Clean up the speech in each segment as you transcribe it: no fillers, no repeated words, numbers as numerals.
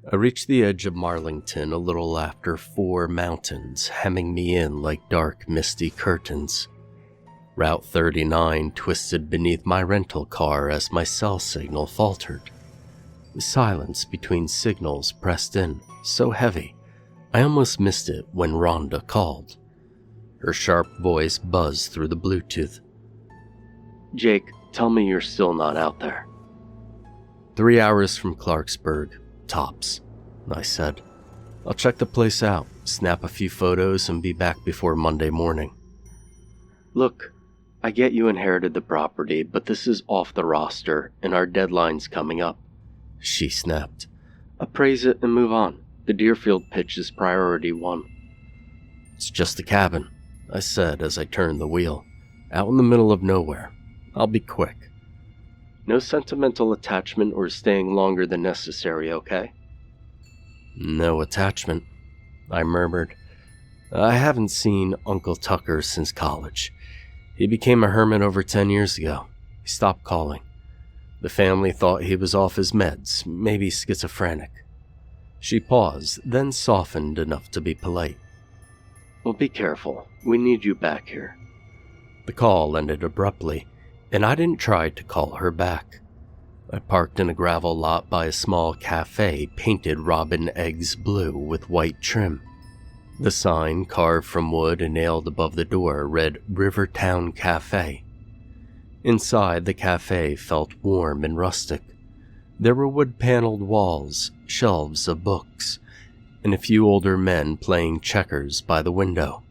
I reached the edge of Marlington a little after 4 mountains hemming me in like dark, misty curtains. Route 39 twisted beneath my rental car as my cell signal faltered. The silence between signals pressed in, so heavy, I almost missed it when Rhonda called. Her sharp voice buzzed through the Bluetooth. "Jake, tell me you're still not out there." 3 hours from Clarksburg, tops, I said. "I'll check the place out, snap a few photos, and be back before Monday morning." "Look, I get you inherited the property, but this is off the roster, and our deadline's coming up," she snapped. "Appraise it and move on. The Deerfield pitch is priority 1. "It's just a cabin," I said as I turned the wheel. "Out in the middle of nowhere. I'll be quick." "No sentimental attachment or staying longer than necessary, okay?" "No attachment," I murmured. "I haven't seen Uncle Tucker since college. He became a hermit over 10 years ago. He stopped calling. The family thought he was off his meds, maybe schizophrenic." She paused, then softened enough to be polite. "Well, be careful. We need you back here." The call ended abruptly, and I didn't try to call her back. I parked in a gravel lot by a small cafe painted robin eggs blue with white trim. The sign, carved from wood and nailed above the door, read Rivertown Cafe. Inside, the cafe felt warm and rustic. There were wood-paneled walls, shelves of books, and a few older men playing checkers by the window.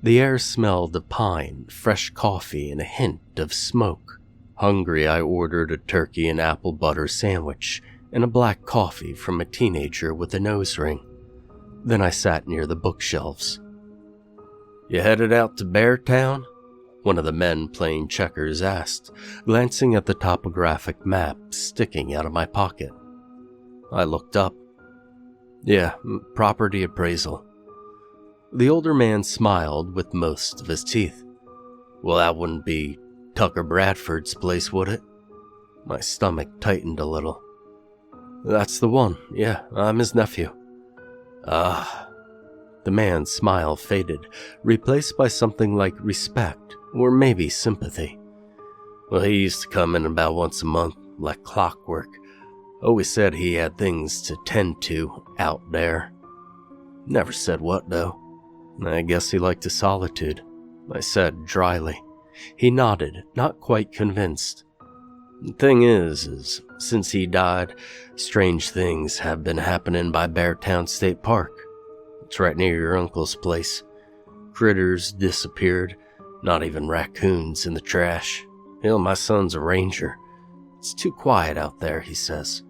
The air smelled of pine, fresh coffee, and a hint of smoke. Hungry, I ordered a turkey and apple butter sandwich and a black coffee from a teenager with a nose ring. Then I sat near the bookshelves. "You headed out to Beartown?" one of the men playing checkers asked, glancing at the topographic map sticking out of my pocket. I looked up. "Yeah, property appraisal." The older man smiled with most of his teeth. "Well, that wouldn't be Tucker Bradford's place, would it?" My stomach tightened a little. "That's the one, yeah, I'm his nephew." "Ah." The man's smile faded, replaced by something like respect, or maybe sympathy. "Well, he used to come in about once a month, like clockwork. Always said he had things to tend to out there. Never said what, though. I guess he liked his solitude," I said dryly. He nodded, not quite convinced. "The thing is, since he died, strange things have been happening by Beartown State Park. It's right near your uncle's place. Critters disappeared, not even raccoons in the trash. Hell, my son's a ranger. It's too quiet out there, he says."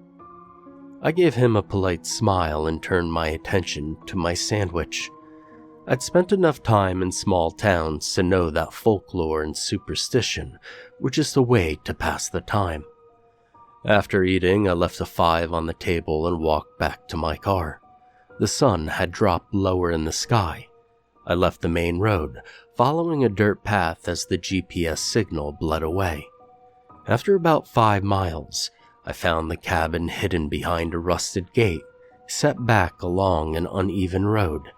I gave him a polite smile and turned my attention to my sandwich. I'd spent enough time in small towns to know that folklore and superstition were just a way to pass the time. After eating, I left a 5 on the table and walked back to my car. The sun had dropped lower in the sky. I left the main road, following a dirt path as the GPS signal bled away. After about 5 miles, I found the cabin hidden behind a rusted gate, set back along an uneven road.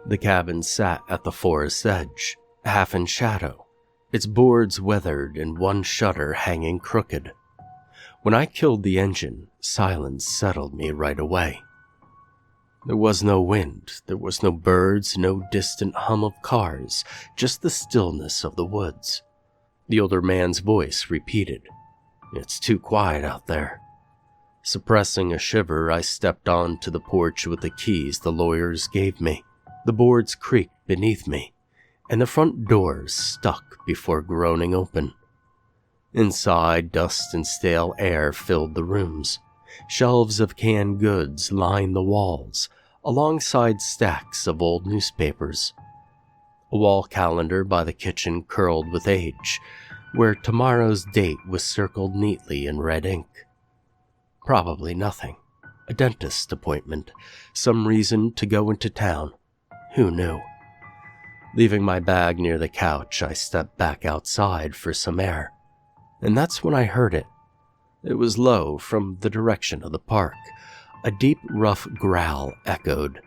The cabin sat at the forest's edge, half in shadow, its boards weathered and one shutter hanging crooked. When I killed the engine, silence settled me right away. There was no wind, there was no birds, no distant hum of cars, just the stillness of the woods. The older man's voice repeated, "It's too quiet out there." Suppressing a shiver, I stepped onto the porch with the keys the lawyers gave me. The boards creaked beneath me, and the front door stuck before groaning open. Inside, dust and stale air filled the rooms. Shelves of canned goods lined the walls, alongside stacks of old newspapers. A wall calendar by the kitchen curled with age, where tomorrow's date was circled neatly in red ink. Probably nothing. A dentist appointment, some reason to go into town. Who knew? Leaving my bag near the couch, I stepped back outside for some air. And that's when I heard it. It was low from the direction of the park. A deep, rough growl echoed.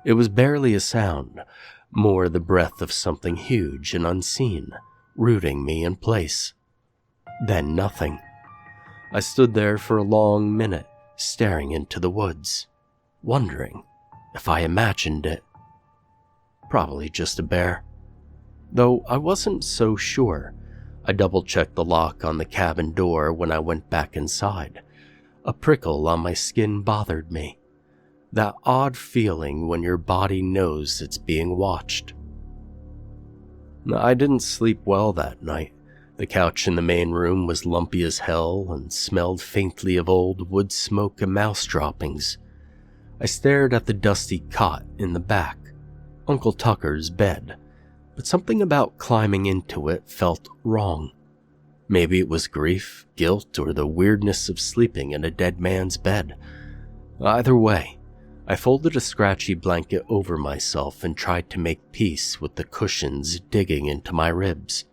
It was barely a sound, more the breath of something huge and unseen, rooting me in place. Then nothing. I stood there for a long minute, staring into the woods, wondering if I imagined it. Probably just a bear. Though I wasn't so sure. I double-checked the lock on the cabin door when I went back inside. A prickle on my skin bothered me. That odd feeling when your body knows it's being watched. I didn't sleep well that night. The couch in the main room was lumpy as hell and smelled faintly of old wood smoke and mouse droppings. I stared at the dusty cot in the back, Uncle Tucker's bed, but something about climbing into it felt wrong. Maybe it was grief, guilt, or the weirdness of sleeping in a dead man's bed. Either way, I folded a scratchy blanket over myself and tried to make peace with the cushions digging into my ribs.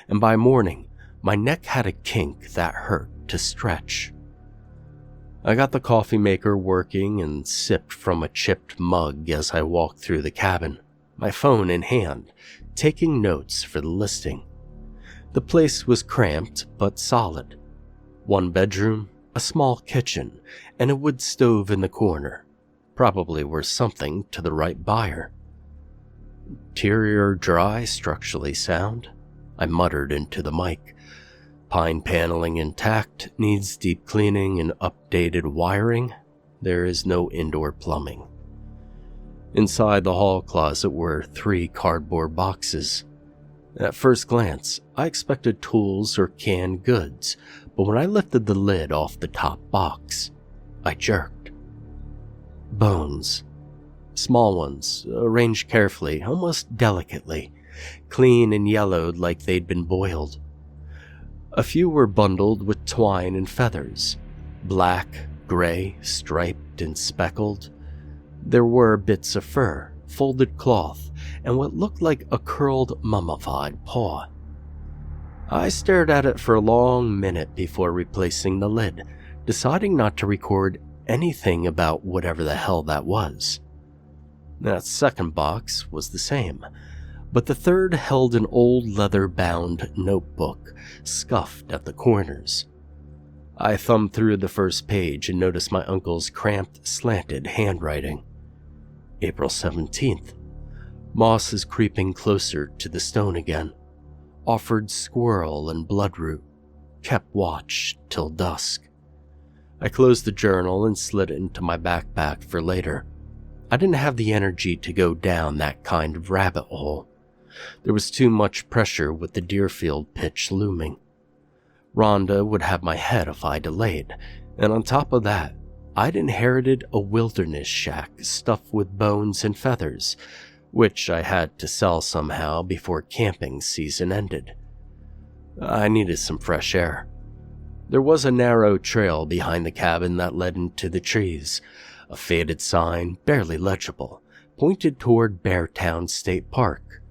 And by morning, my neck had a kink that hurt to stretch. I got the coffee maker working and sipped from a chipped mug as I walked through the cabin, my phone in hand, taking notes for the listing. The place was cramped but solid. One bedroom, a small kitchen, and a wood stove in the corner. Probably worth something to the right buyer. Interior dry, structurally sound, I muttered into the mic. Pine paneling intact, needs deep cleaning and updated wiring. There is no indoor plumbing. Inside the hall closet were 3 cardboard boxes. At first glance, I expected tools or canned goods, but when I lifted the lid off the top box, I jerked. Bones. Small ones, arranged carefully, almost delicately, clean and yellowed like they'd been boiled. A few were bundled with twine and feathers, black, gray, striped, and speckled. There were bits of fur, folded cloth, and what looked like a curled, mummified paw. I stared at it for a long minute before replacing the lid, deciding not to record anything about whatever the hell that was. That second box was the same, but the third held an old leather-bound notebook, scuffed at the corners. I thumbed through the first page and noticed my uncle's cramped, slanted handwriting. April 17th. Moss is creeping closer to the stone again. Offered squirrel and bloodroot. Kept watch till dusk. I closed the journal and slid it into my backpack for later. I didn't have the energy to go down that kind of rabbit hole. There was too much pressure with the Deerfield pitch looming. Rhonda would have my head if I delayed, and on top of that, I'd inherited a wilderness shack stuffed with bones and feathers, which I had to sell somehow before camping season ended. I needed some fresh air. There was a narrow trail behind the cabin that led into the trees. A faded sign, barely legible, pointed toward Beartown State Park.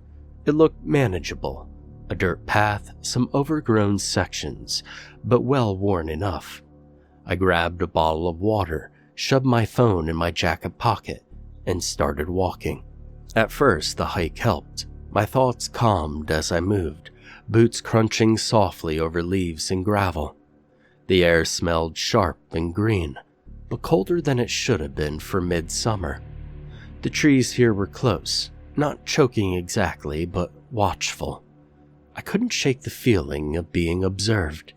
It looked manageable. A dirt path, some overgrown sections, but well worn enough. I grabbed a bottle of water, shoved my phone in my jacket pocket, and started walking. At first, the hike helped. My thoughts calmed as I moved, boots crunching softly over leaves and gravel. The air smelled sharp and green, but colder than it should have been for midsummer. The trees here were close, not choking exactly, but watchful. I couldn't shake the feeling of being observed.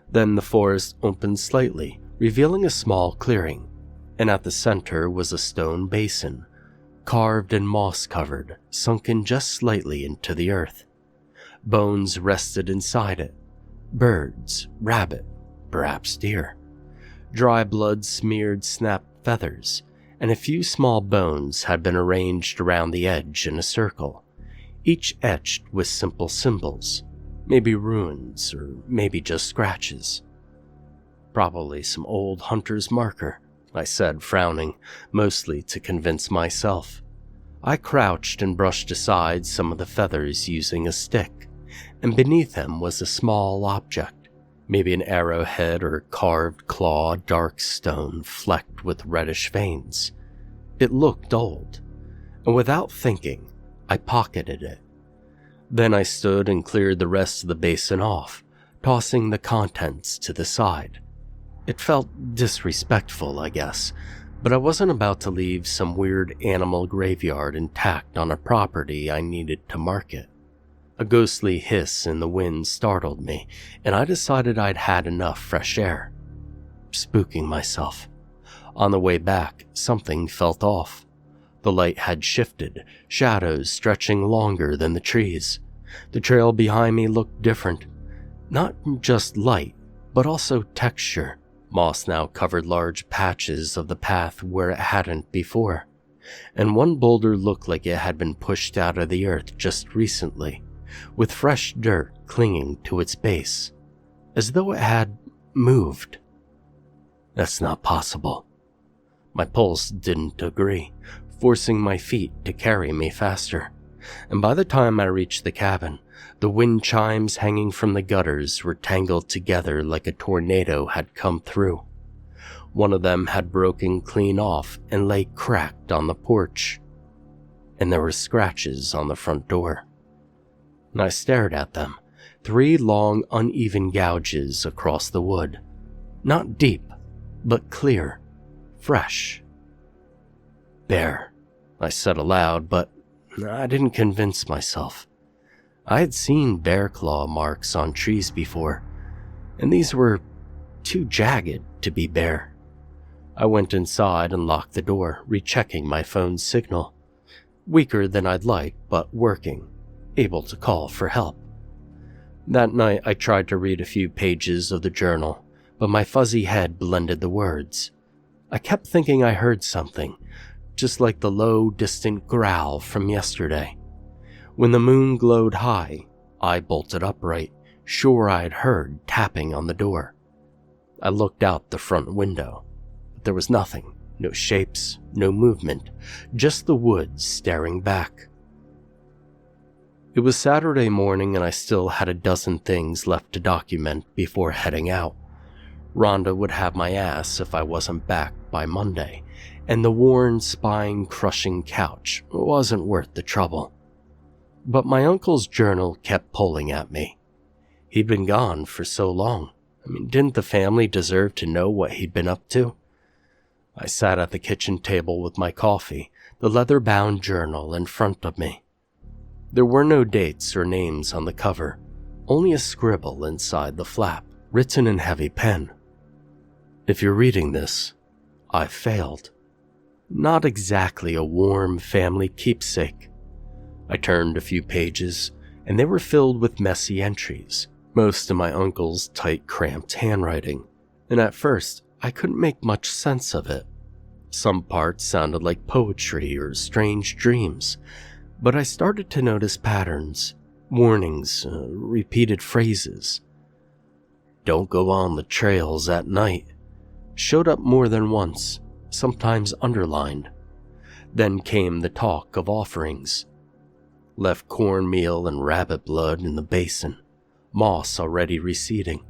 Then the forest opened slightly, revealing a small clearing, and at the center was a stone basin, carved and moss-covered, sunken just slightly into the earth. Bones rested inside it. Birds, rabbit, perhaps deer. Dry blood-smeared snapped feathers, and a few small bones had been arranged around the edge in a circle, each etched with simple symbols, maybe runes or maybe just scratches. Probably some old hunter's marker, I said, frowning, mostly to convince myself. I crouched and brushed aside some of the feathers using a stick, and beneath them was a small object, maybe an arrowhead or carved claw, dark stone flecked with reddish veins. It looked old, and without thinking, I pocketed it. Then I stood and cleared the rest of the basin off, tossing the contents to the side. It felt disrespectful, I guess, but I wasn't about to leave some weird animal graveyard intact on a property I needed to market. A ghostly hiss in the wind startled me, and I decided I'd had enough fresh air. Spooking myself. On the way back, something felt off. The light had shifted, shadows stretching longer than the trees. The trail behind me looked different. Not just light, but also texture. Moss now covered large patches of the path where it hadn't before, and one boulder looked like it had been pushed out of the earth just recently, with fresh dirt clinging to its base, as though it had moved. That's not possible. My pulse didn't agree, forcing my feet to carry me faster, and by the time I reached the cabin, the wind chimes hanging from the gutters were tangled together like a tornado had come through. One of them had broken clean off and lay cracked on the porch, and there were scratches on the front door. And I stared at them, 3 long, uneven gouges across the wood. Not deep, but clear, fresh. Bear, I said aloud, but I didn't convince myself. I had seen bear claw marks on trees before, and these were too jagged to be bear. I went inside and locked the door, rechecking my phone's signal. Weaker than I'd like, but working, able to call for help. That night I tried to read a few pages of the journal, but my fuzzy head blended the words. I kept thinking I heard something, just like the low, distant growl from yesterday. When the moon glowed high, I bolted upright, sure I'd heard tapping on the door. I looked out the front window, but there was nothing, no shapes, no movement, just the woods staring back. It was Saturday morning and I still had a dozen things left to document before heading out. Rhonda would have my ass if I wasn't back by Monday, and the worn, spine-crushing couch wasn't worth the trouble. But my uncle's journal kept pulling at me. He'd been gone for so long. Didn't the family deserve to know what he'd been up to? I sat at the kitchen table with my coffee, the leather-bound journal in front of me. There were no dates or names on the cover, only a scribble inside the flap, written in heavy pen. If you're reading this, I failed. Not exactly a warm family keepsake. I turned a few pages, and they were filled with messy entries, most in my uncle's tight, cramped handwriting, and at first I couldn't make much sense of it. Some parts sounded like poetry or strange dreams, but I started to notice patterns, warnings, repeated phrases. Don't go on the trails at night showed up more than once, sometimes underlined. Then came the talk of offerings. Left cornmeal and rabbit blood in the basin, moss already receding.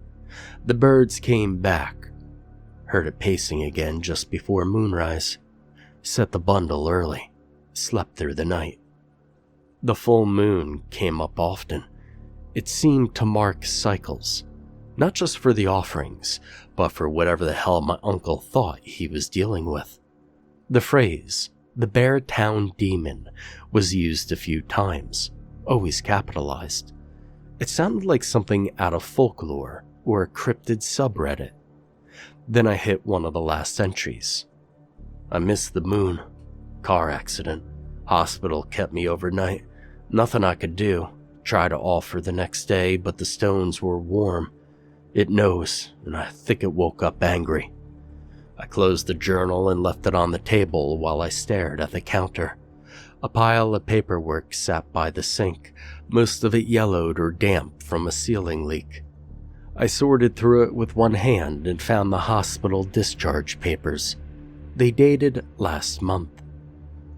The birds came back. Heard it pacing again just before moonrise. Set the bundle early. Slept through the night. The full moon came up often. It seemed to mark cycles, not just for the offerings, but for whatever the hell my uncle thought he was dealing with. The phrase, the Bear Town Demon, was used a few times, always capitalized. It sounded like something out of folklore or a cryptid subreddit. Then I hit one of the last entries. I missed the moon. Car accident. Hospital kept me overnight. Nothing I could do. Tried to offer the next day, but the stones were warm. It knows, and I think it woke up angry. I closed the journal and left it on the table while I stared at the counter. A pile of paperwork sat by the sink, most of it yellowed or damp from a ceiling leak. I sorted through it with one hand and found the hospital discharge papers. They dated last month.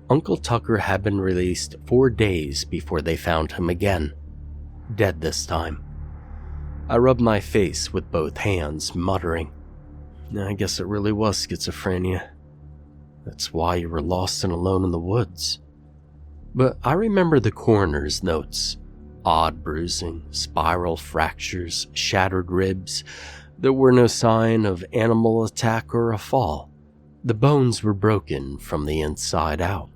Uncle Tucker had been released 4 days before they found him again. Dead this time. I rubbed my face with both hands, muttering, I guess it really was schizophrenia. That's why you were lost and alone in the woods. But I remember the coroner's notes. Odd bruising, spiral fractures, shattered ribs. There were no sign of animal attack or a fall. The bones were broken from the inside out.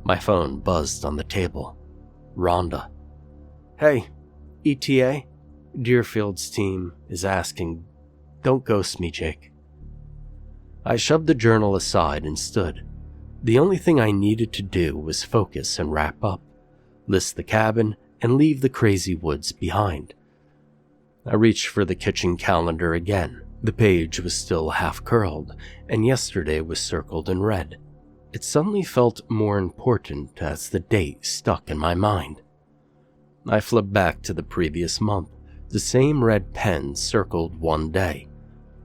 My phone buzzed on the table. Rhonda. Hey, ETA? Deerfield's team is asking. Don't ghost me, Jake. I shoved the journal aside and stood. The only thing I needed to do was focus and wrap up, list the cabin, and leave the crazy woods behind. I reached for the kitchen calendar again. The page was still half curled, and yesterday was circled in red. It suddenly felt more important as the date stuck in my mind. I flipped back to the previous month. The same red pen circled one day,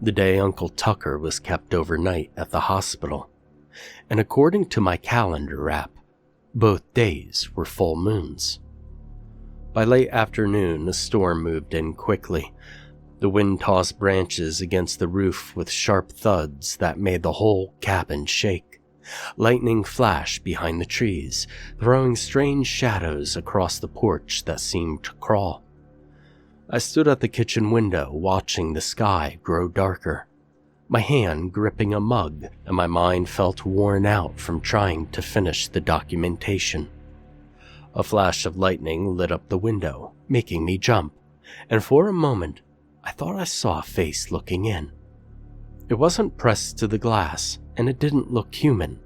the day Uncle Tucker was kept overnight at the hospital. And according to my calendar app, both days were full moons. By late afternoon, a storm moved in quickly. The wind tossed branches against the roof with sharp thuds that made the whole cabin shake. Lightning flashed behind the trees, throwing strange shadows across the porch that seemed to crawl. I stood at the kitchen window, watching the sky grow darker, my hand gripping a mug, and my mind felt worn out from trying to finish the documentation. A flash of lightning lit up the window, making me jump, and for a moment, I thought I saw a face looking in. It wasn't pressed to the glass, and it didn't look human.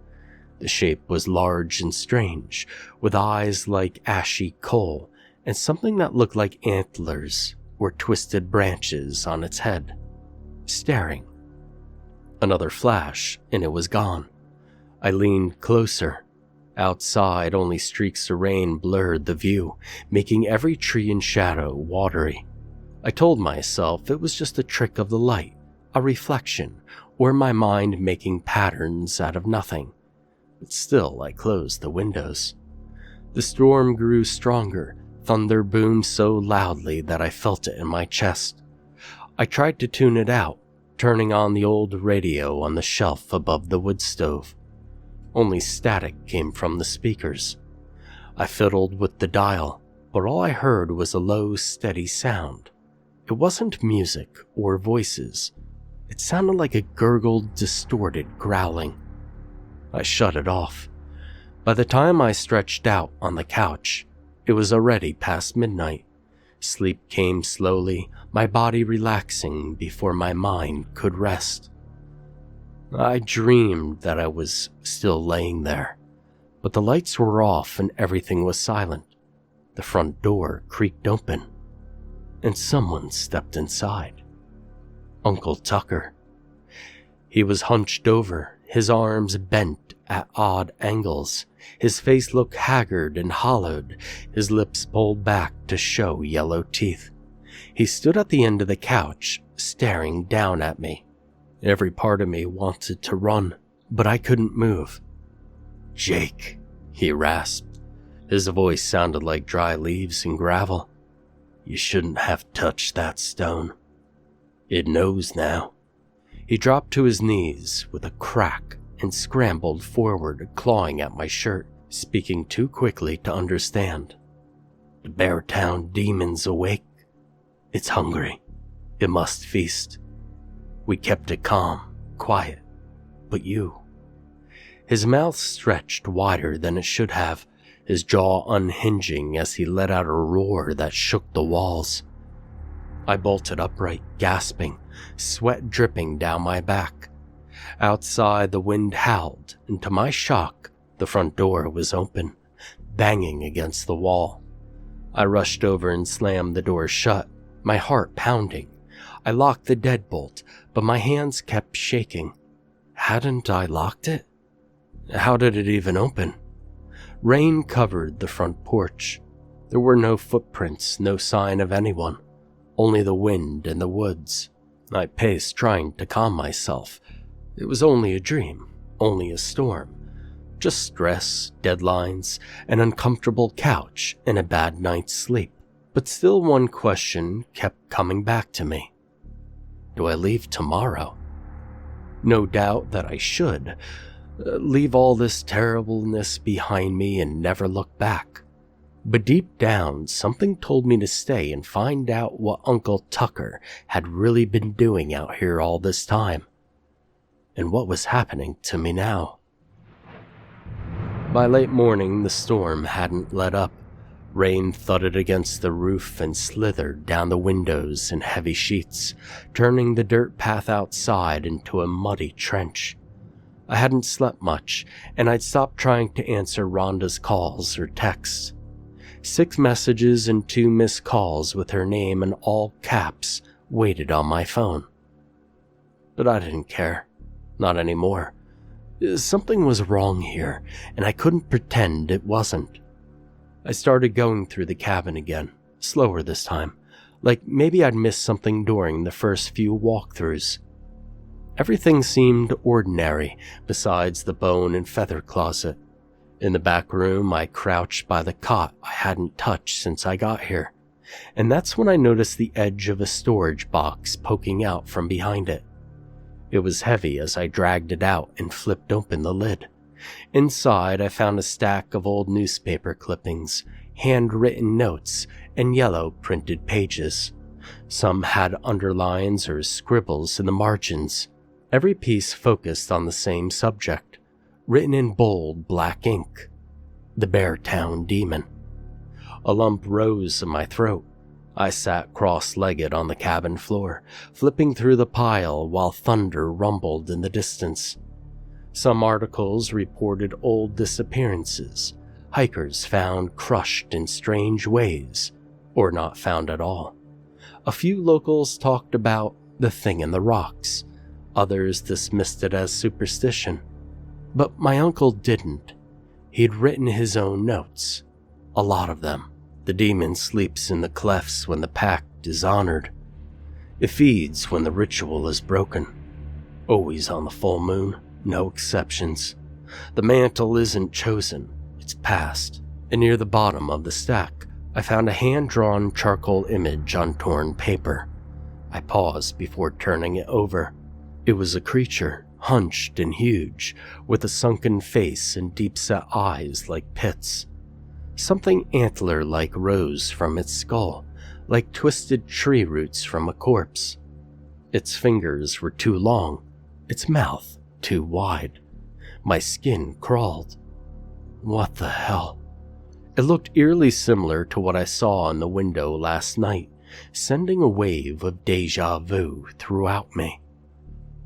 The shape was large and strange, with eyes like ashy coal, and something that looked like antlers or twisted branches on its head, staring. Another flash, and it was gone. I leaned closer. Outside, only streaks of rain blurred the view, making every tree and shadow watery. I told myself it was just a trick of the light, a reflection, or my mind making patterns out of nothing. But still, I closed the windows. The storm grew stronger. Thunder boomed so loudly that I felt it in my chest. I tried to tune it out, turning on the old radio on the shelf above the wood stove. Only static came from the speakers. I fiddled with the dial, but all I heard was a low, steady sound. It wasn't music or voices. It sounded like a gurgled, distorted growling. I shut it off. By the time I stretched out on the couch, it was already past midnight. Sleep came slowly, my body relaxing before my mind could rest. I dreamed that I was still laying there, but the lights were off and everything was silent. The front door creaked open, and someone stepped inside. Uncle Tucker. He was hunched over, his arms bent at odd angles. His face looked haggard and hollowed, his lips pulled back to show yellow teeth. He stood at the end of the couch, staring down at me. Every part of me wanted to run, but I couldn't move. "Jake," he rasped. His voice sounded like dry leaves and gravel. "You shouldn't have touched that stone. It knows now." He dropped to his knees with a crack and scrambled forward, clawing at my shirt, speaking too quickly to understand. "The Beartown demon's awake. It's hungry. It must feast. We kept it calm, quiet, but you." His mouth stretched wider than it should have, his jaw unhinging as he let out a roar that shook the walls. I bolted upright, gasping, sweat dripping down my back. Outside, the wind howled, and to my shock, the front door was open, banging against the wall. I rushed over and slammed the door shut, my heart pounding. I locked the deadbolt, but my hands kept shaking. Hadn't I locked it? How did it even open? Rain covered the front porch. There were no footprints, no sign of anyone, only the wind and the woods. I paced, trying to calm myself. It was only a dream, only a storm. Just stress, deadlines, an uncomfortable couch, and a bad night's sleep. But still one question kept coming back to me. Do I leave tomorrow? No doubt that I should. Leave all this terribleness behind me and never look back. But deep down, something told me to stay and find out what Uncle Tucker had really been doing out here all this time. And what was happening to me now. By late morning, the storm hadn't let up. Rain thudded against the roof and slithered down the windows in heavy sheets, turning the dirt path outside into a muddy trench. I hadn't slept much, and I'd stopped trying to answer Rhonda's calls or texts. 6 messages and 2 missed calls with her name in all caps waited on my phone. But I didn't care. Not anymore. Something was wrong here, and I couldn't pretend it wasn't. I started going through the cabin again, slower this time, like maybe I'd missed something during the first few walkthroughs. Everything seemed ordinary besides the bone and feather closet. In the back room, I crouched by the cot I hadn't touched since I got here, and that's when I noticed the edge of a storage box poking out from behind it. It was heavy as I dragged it out and flipped open the lid. Inside, I found a stack of old newspaper clippings, handwritten notes, and yellow printed pages. Some had underlines or scribbles in the margins. Every piece focused on the same subject, written in bold black ink. The Beartown Demon. A lump rose in my throat. I sat cross-legged on the cabin floor, flipping through the pile while thunder rumbled in the distance. Some articles reported old disappearances, hikers found crushed in strange ways, or not found at all. A few locals talked about the thing in the rocks. Others dismissed it as superstition. But my uncle didn't. He'd written his own notes. A lot of them. The demon sleeps in the clefts when the pact is honored. It feeds when the ritual is broken. Always on the full moon, no exceptions. The mantle isn't chosen, it's passed. And near the bottom of the stack, I found a hand-drawn charcoal image on torn paper. I paused before turning it over. It was a creature, hunched and huge, with a sunken face and deep-set eyes like pits. Something antler-like rose from its skull, like twisted tree roots from a corpse. Its fingers were too long, its mouth too wide. My skin crawled. What the hell? It looked eerily similar to what I saw in the window last night, sending a wave of déjà vu throughout me.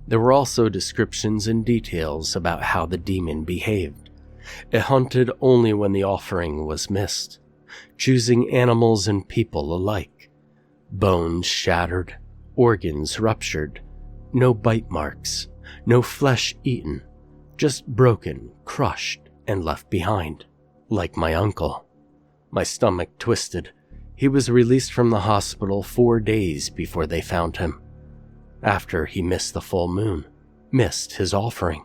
There were also descriptions and details about how the demon behaved. It hunted only when the offering was missed, choosing animals and people alike. Bones shattered, organs ruptured, no bite marks, no flesh eaten, just broken, crushed, and left behind, like my uncle. My stomach twisted. He was released from the hospital 4 days before they found him. After he missed the full moon, missed his offering.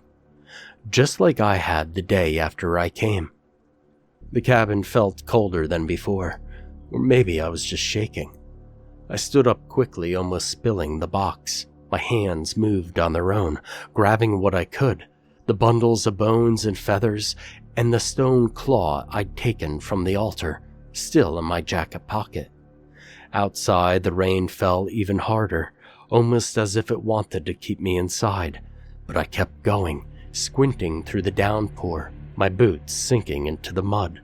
Just like I had the day after I came. The cabin felt colder than before, or maybe I was just shaking. I stood up quickly, almost spilling the box. My hands moved on their own, grabbing what I could, the bundles of bones and feathers, and the stone claw I'd taken from the altar, still in my jacket pocket. Outside, the rain fell even harder, almost as if it wanted to keep me inside, but I kept going, squinting through the downpour, my boots sinking into the mud.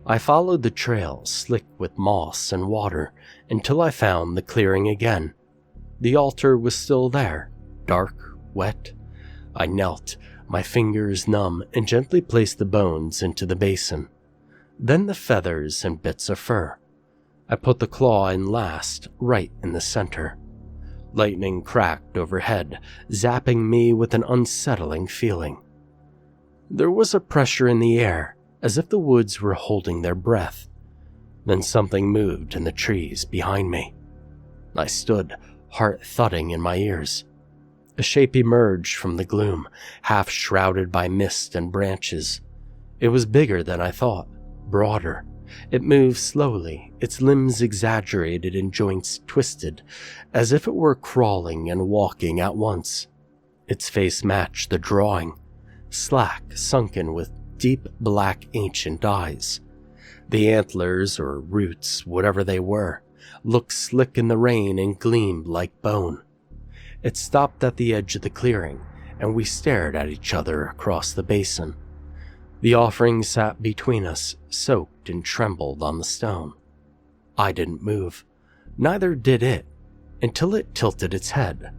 I followed the trail, slick with moss and water, until I found the clearing again. The altar was still there, dark, wet. I knelt, my fingers numb, and gently placed the bones into the basin. Then the feathers and bits of fur. I put the claw in last, right in the center. Lightning cracked overhead, zapping me with an unsettling feeling. There was a pressure in the air, as if the woods were holding their breath. Then something moved in the trees behind me. I stood, heart thudding in my ears. A shape emerged from the gloom, half shrouded by mist and branches. It was bigger than I thought, broader, It moved slowly, its limbs exaggerated and joints twisted, as if it were crawling and walking at once. Its face matched the drawing, slack, sunken with deep black ancient eyes. The antlers, or roots, whatever they were, looked slick in the rain and gleamed like bone. It stopped at the edge of the clearing, and we stared at each other across the basin. The offering sat between us, soaked and trembled on the stone. I didn't move, neither did it, until it tilted its head,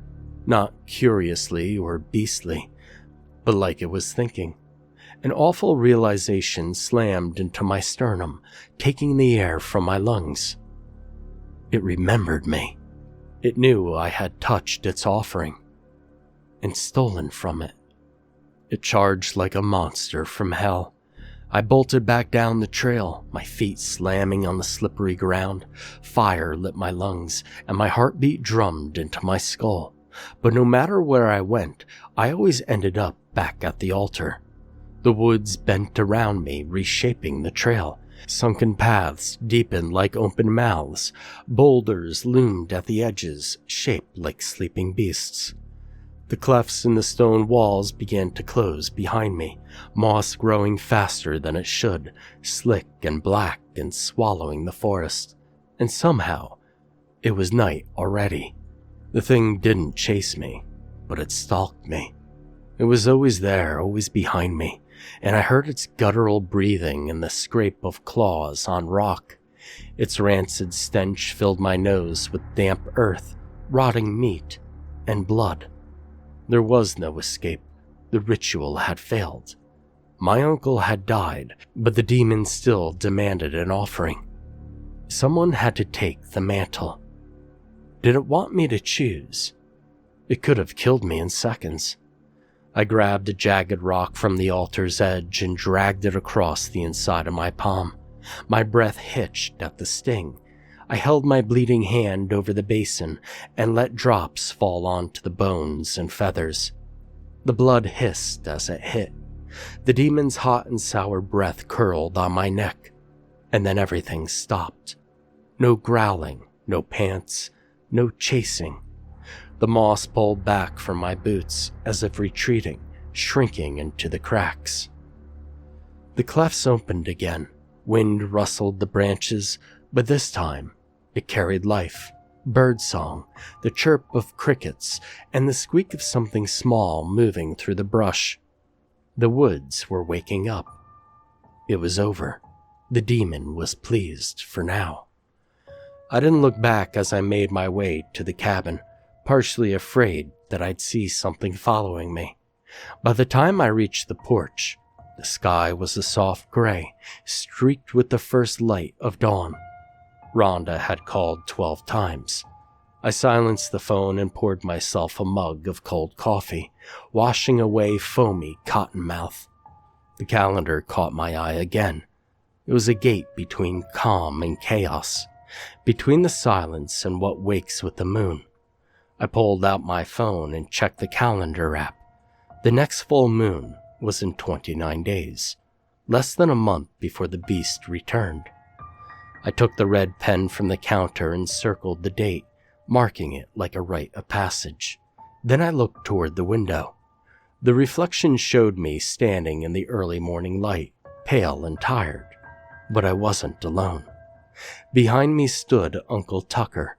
not curiously or beastly, but like it was thinking. An awful realization slammed into my sternum, taking the air from my lungs. It remembered me. It knew I had touched its offering and stolen from it. It charged like a monster from hell. I bolted back down the trail, my feet slamming on the slippery ground. Fire lit my lungs, and my heartbeat drummed into my skull. But no matter where I went, I always ended up back at the altar. The woods bent around me, reshaping the trail. Sunken paths deepened like open mouths. Boulders loomed at the edges, shaped like sleeping beasts. The clefts in the stone walls began to close behind me, moss growing faster than it should, slick and black and swallowing the forest. And somehow, it was night already. The thing didn't chase me, but it stalked me. It was always there, always behind me, and I heard its guttural breathing and the scrape of claws on rock. Its rancid stench filled my nose with damp earth, rotting meat, and blood. There was no escape. The ritual had failed. My uncle had died, but the demon still demanded an offering. Someone had to take the mantle. Did it want me to choose? It could have killed me in seconds. I grabbed a jagged rock from the altar's edge and dragged it across the inside of my palm. My breath hitched at the sting. I held my bleeding hand over the basin and let drops fall onto the bones and feathers. The blood hissed as it hit. The demon's hot and sour breath curled on my neck, and then everything stopped. No growling, no pants, no chasing. The moss pulled back from my boots as if retreating, shrinking into the cracks. The clefts opened again. Wind rustled the branches, but this time it carried life, birdsong, the chirp of crickets, and the squeak of something small moving through the brush. The woods were waking up. It was over. The demon was pleased for now. I didn't look back as I made my way to the cabin, partially afraid that I'd see something following me. By the time I reached the porch, the sky was a soft gray, streaked with the first light of dawn. Rhonda had called 12 times. I silenced the phone and poured myself a mug of cold coffee, washing away foamy cotton mouth. The calendar caught my eye again. It was a gate between calm and chaos, between the silence and what wakes with the moon. I pulled out my phone and checked the calendar app. The next full moon was in 29 days, less than a month before the beast returned. I took the red pen from the counter and circled the date, marking it like a rite of passage. Then I looked toward the window. The reflection showed me standing in the early morning light, pale and tired, but I wasn't alone. Behind me stood Uncle Tucker.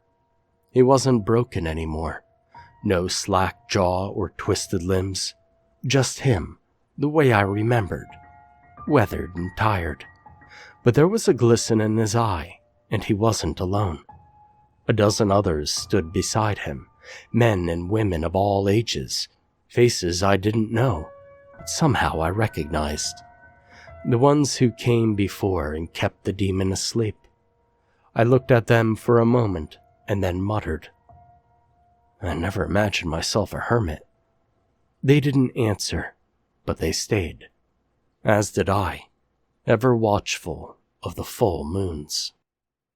He wasn't broken anymore. No slack jaw or twisted limbs. Just him, the way I remembered, weathered and tired. But there was a glisten in his eye, and he wasn't alone. A dozen others stood beside him, men and women of all ages, faces I didn't know, but somehow I recognized. The ones who came before and kept the demon asleep. I looked at them for a moment and then muttered, I never imagined myself a hermit. They didn't answer, but they stayed, as did I, ever watchful of the full moons.